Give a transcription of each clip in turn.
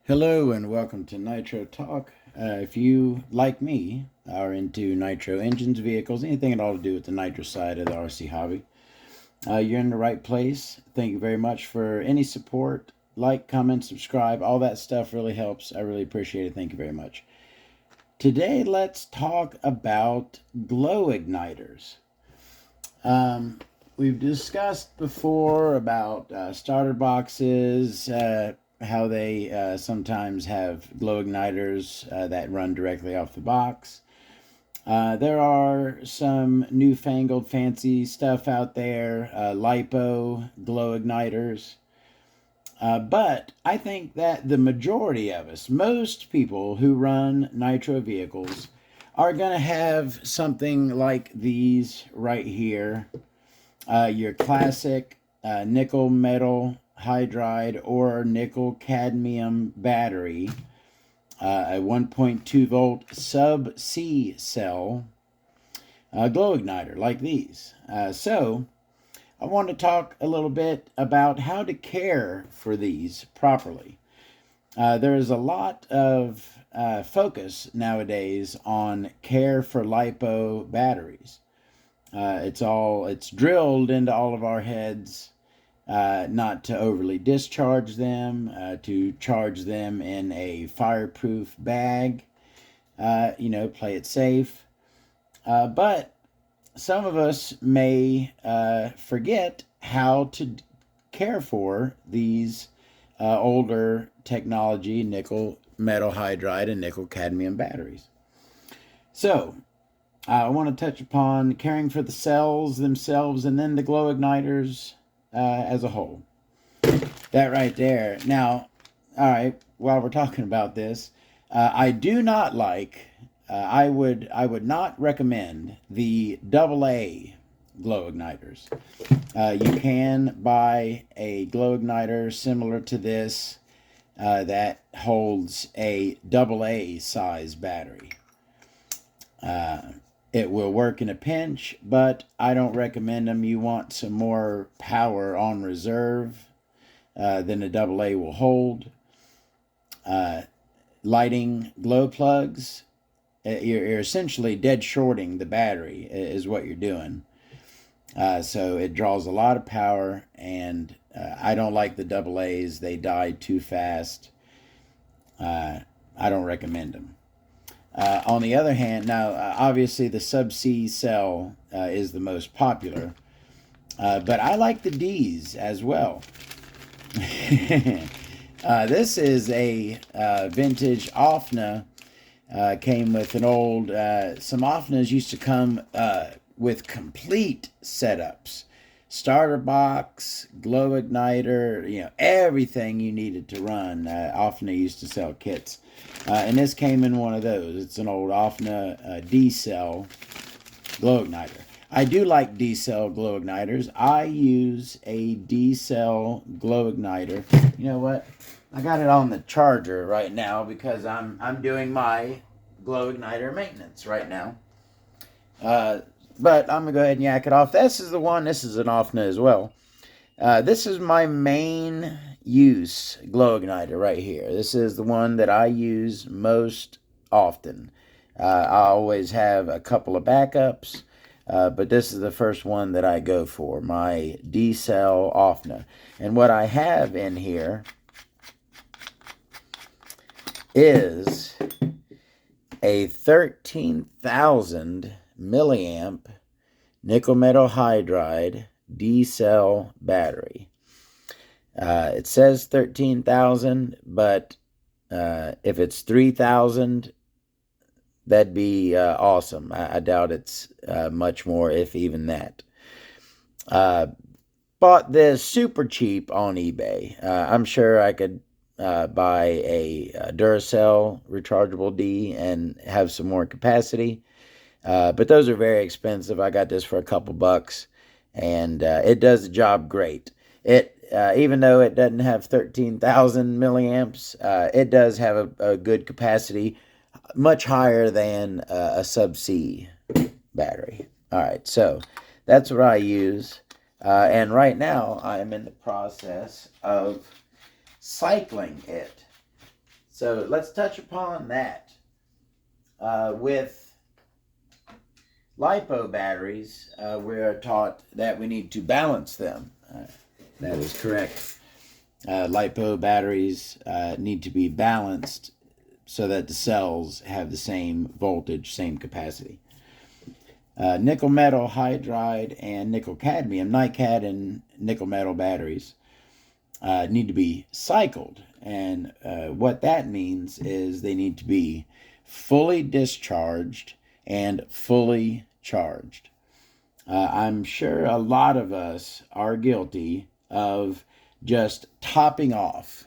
Hello and welcome to Nitro Talk. If you, like me, are into nitro engines, vehicles, anything at all to do with the nitro side of the RC hobby, you're in the right place. Thank you very much for any support. Like, comment, subscribe, all that stuff really helps. I really appreciate it. Thank you very much. Today, let's talk about glow igniters. We've discussed before about starter boxes, how they sometimes have glow igniters that run directly off the box. There are some newfangled fancy stuff out there, LiPo glow igniters. But I think that the majority of us, most people who run nitro vehicles, are going to have something like these right here. Your classic nickel metal hydride or nickel cadmium battery, a 1.2 volt sub C cell glow igniter like these. So I want to talk a little bit about how to care for these properly. There is a lot of focus nowadays on care for LiPo batteries. It's drilled into all of our heads not to overly discharge them, to charge them in a fireproof bag, play it safe. But some of us may forget how to care for these older technology nickel metal hydride and nickel cadmium batteries. So I want to touch upon caring for the cells themselves and then the glow igniters as a whole. That right there. Now, all right, while we're talking about this, I do not like, I would not recommend the AA glow igniters. You can buy a glow igniter similar to this that holds a AA size battery. It will work in a pinch, but I don't recommend them. You want some more power on reserve than a AA will hold. Lighting glow plugs, you're essentially dead shorting the battery is what you're doing. So it draws a lot of power, and I don't like the AA's. They die too fast. I don't recommend them. On the other hand, now obviously the sub-C cell is the most popular, but I like the D's as well. This is a vintage OFNA. Came with an old, some OFNAs used to come with complete setups. Starter box, glow igniter, everything you needed to run. OFNA used to sell kits. And this came in one of those. It's an old OFNA D-cell glow igniter. I do like D-cell glow igniters. I use a D-cell glow igniter. You know what? I got it on the charger right now because I'm doing my glow igniter maintenance right now. But I'm going to go ahead and yak it off. This is the one. This is an OFNA as well. This is my main use glow igniter right here. This is the one that I use most often. I always have a couple of backups, but this is the first one that I go for, my D-cell OFNA. And what I have in here is a 13,000 milliamp nickel metal hydride D-cell battery. It says 13,000, but if it's 3,000, that'd be awesome. I doubt it's much more, if even that. Bought this super cheap on eBay. I'm sure I could buy a Duracell rechargeable D and have some more capacity. But those are very expensive. I got this for a couple bucks, and it does the job great. It even though it doesn't have 13,000 milliamps, it does have a good capacity, much higher than a sub-C battery. All right, so that's what I use, and right now I am in the process of cycling it. So let's touch upon that. With LiPo batteries, we are taught that we need to balance them. That is correct. LiPo batteries need to be balanced so that the cells have the same voltage, same capacity. Nickel metal hydride and nickel cadmium, NiCd and nickel metal batteries need to be cycled. And what that means is they need to be fully discharged and fully charged. I'm sure a lot of us are guilty of just topping off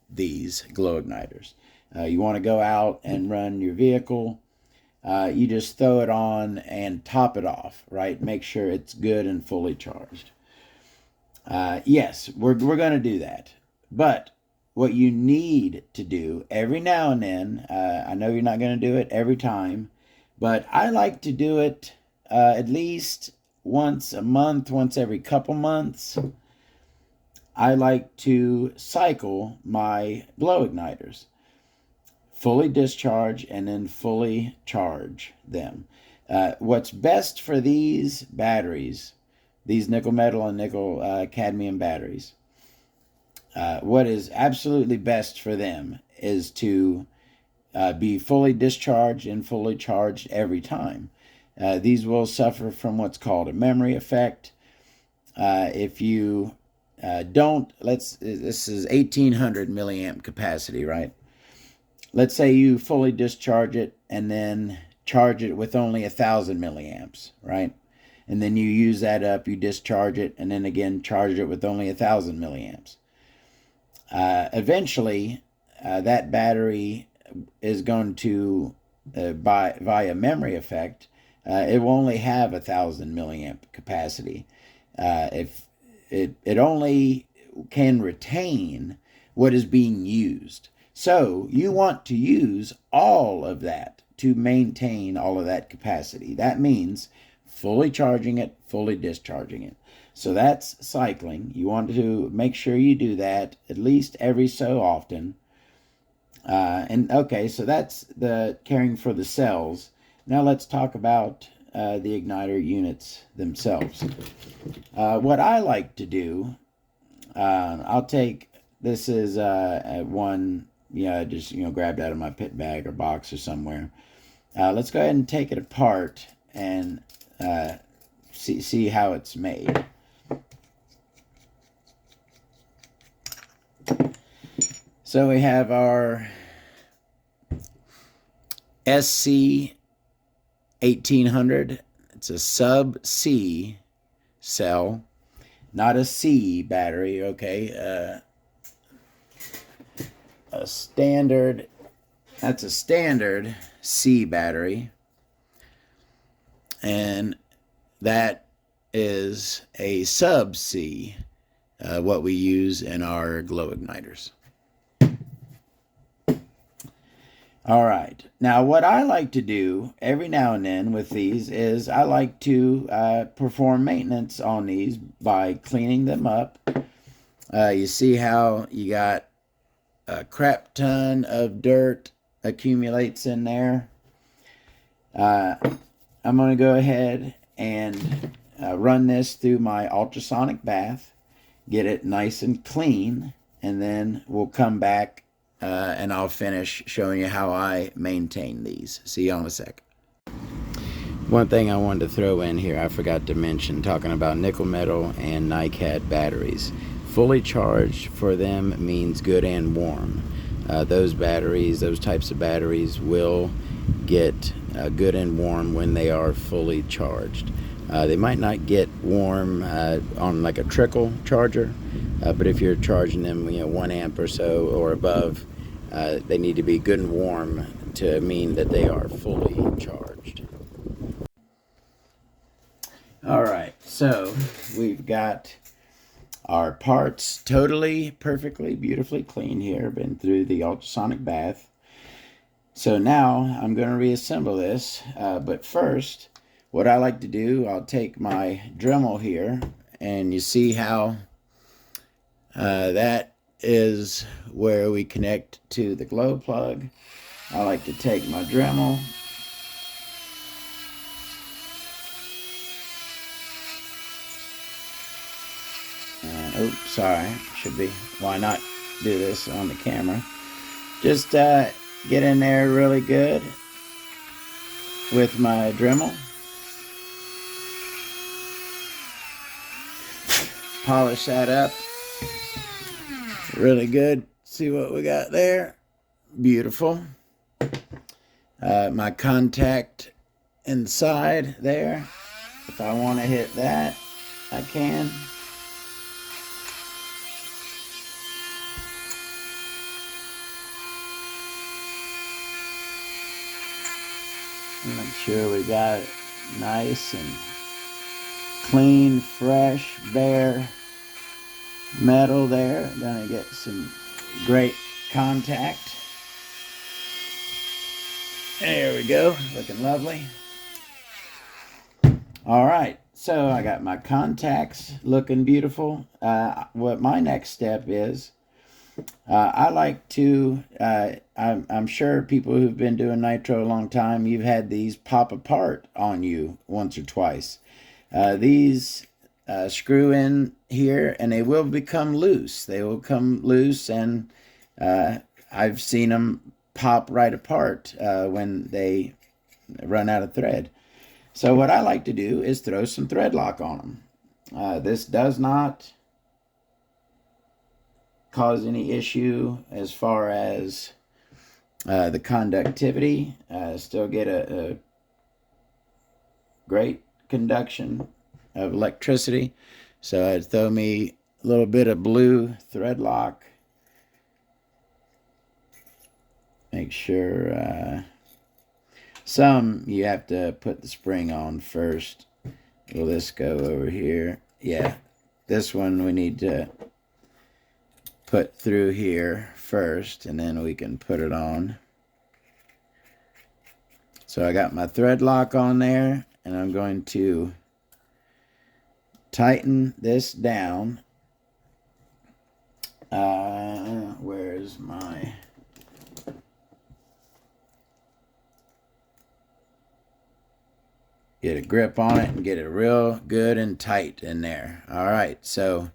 these glow igniters. You want to go out and run your vehicle, you just throw it on and top it off, right? Make sure it's good and fully charged. Yes, we're going to do that. But what you need to do every now and then, I know you're not going to do it every time, but I like to do it at least once a month, once every couple months. I like to cycle my glow igniters, fully discharge and then fully charge them. What's best for these batteries, these nickel metal and nickel cadmium batteries, what is absolutely best for them is to be fully discharged and fully charged every time. These will suffer from what's called a memory effect. If you don't, this is 1800 milliamp capacity, right? Let's say you fully discharge it and then charge it with only 1000 milliamps, right? And then you use that up, you discharge it, and then again charge it with only 1000 milliamps. Eventually, that battery is going to, via memory effect, it will only have 1000 milliamp capacity. If it only can retain what is being used. So you want to use all of that to maintain all of that capacity. That means fully charging it, fully discharging it. So that's cycling. You want to make sure you do that at least every so often. And okay, so that's the caring for the cells. Now let's talk about the igniter units themselves. What I like to do, I'll take, this is one, just, grabbed out of my pit bag or box or somewhere. Let's go ahead and take it apart and see how it's made. So we have our SC 1800. It's a sub-C cell, not a C battery, okay? That's a standard C battery. And that is a sub-C, what we use in our glow igniters. All right. Now, what I like to do every now and then with these is I like to perform maintenance on these by cleaning them up. You see how you got a crap ton of dirt accumulates in there. I'm going to go ahead and run this through my ultrasonic bath, get it nice and clean, and then we'll come back and I'll finish showing you how I maintain these. See you in a sec. One thing I wanted to throw in here, I forgot to mention, talking about nickel metal and NiCd batteries. Fully charged for them means good and warm. Those batteries, those types of batteries will get good and warm when they are fully charged. They might not get warm on like a trickle charger, but if you're charging them 1 amp or so or above, they need to be good and warm to mean that they are fully charged. All right, so we've got our parts totally, perfectly, beautifully clean here. Been through the ultrasonic bath. So now I'm going to reassemble this, but first, what I like to do, I'll take my Dremel here, and you see how that is where we connect to the glow plug. I like to take my Dremel and, oops, sorry, should be, why not do this on the camera? Just get in there really good with my Dremel. Polish that up really good. See what we got there? Beautiful. My contact inside there. If I want to hit that, I can. Make sure we got it nice and clean, fresh, bare metal there. Gonna get some great contact. There we go, looking lovely. All right, so I got my contacts looking beautiful. What my next step is, I like to, I'm sure people who've been doing Nitro a long time, you've had these pop apart on you once or twice. These screw in here and they will become loose. They will come loose, and I've seen them pop right apart when they run out of thread. So what I like to do is throw some thread lock on them. This does not cause any issue as far as the conductivity. Still get a great conduction of electricity. So I'd throw me a little bit of blue thread lock. Make sure some you have to put the spring on first. Will this go over here? Yeah, this one we need to put through here first, and then we can put it on. So I got my thread lock on there, and I'm going to tighten this down. Where's my... Get a grip on it and get it real good and tight in there. All right, so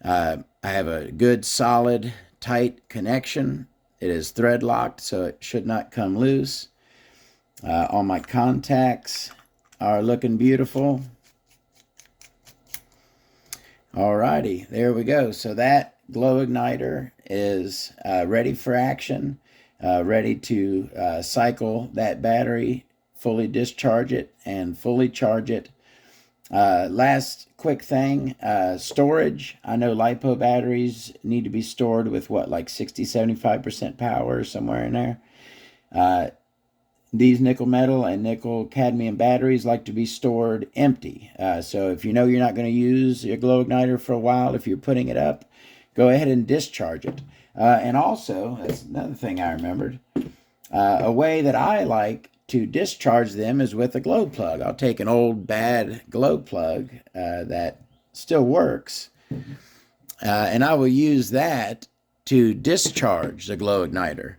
I have a good, solid, tight connection. It is thread locked, so it should not come loose. All my contacts are looking beautiful. Alrighty, there we go. So that glow igniter is ready for action, ready to cycle that battery, fully discharge it, and fully charge it. Last quick thing, storage. I know LiPo batteries need to be stored with what, like 60-75% power, somewhere in there. These nickel metal and nickel cadmium batteries like to be stored empty. So if you know you're not going to use your glow igniter for a while, if you're putting it up, go ahead and discharge it. And also, that's another thing I remembered, a way that I like to discharge them is with a glow plug. I'll take an old bad glow plug that still works, and I will use that to discharge the glow igniter.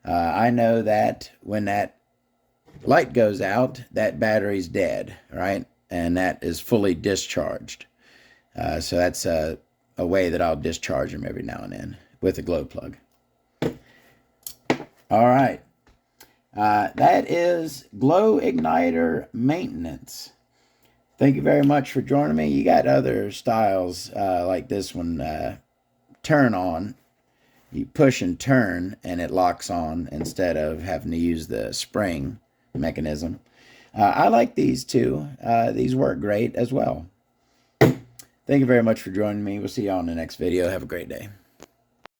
I know that when that light goes out, that battery's dead, right? And that is fully discharged. So that's a way that I'll discharge them every now and then with a glow plug. All right. That is glow igniter maintenance. Thank you very much for joining me. You got other styles like this one, turn on. You push and turn and it locks on instead of having to use the spring mechanism. I like these too. These work great as well. Thank you very much for joining me. We'll see you all in the next video. Have a great day.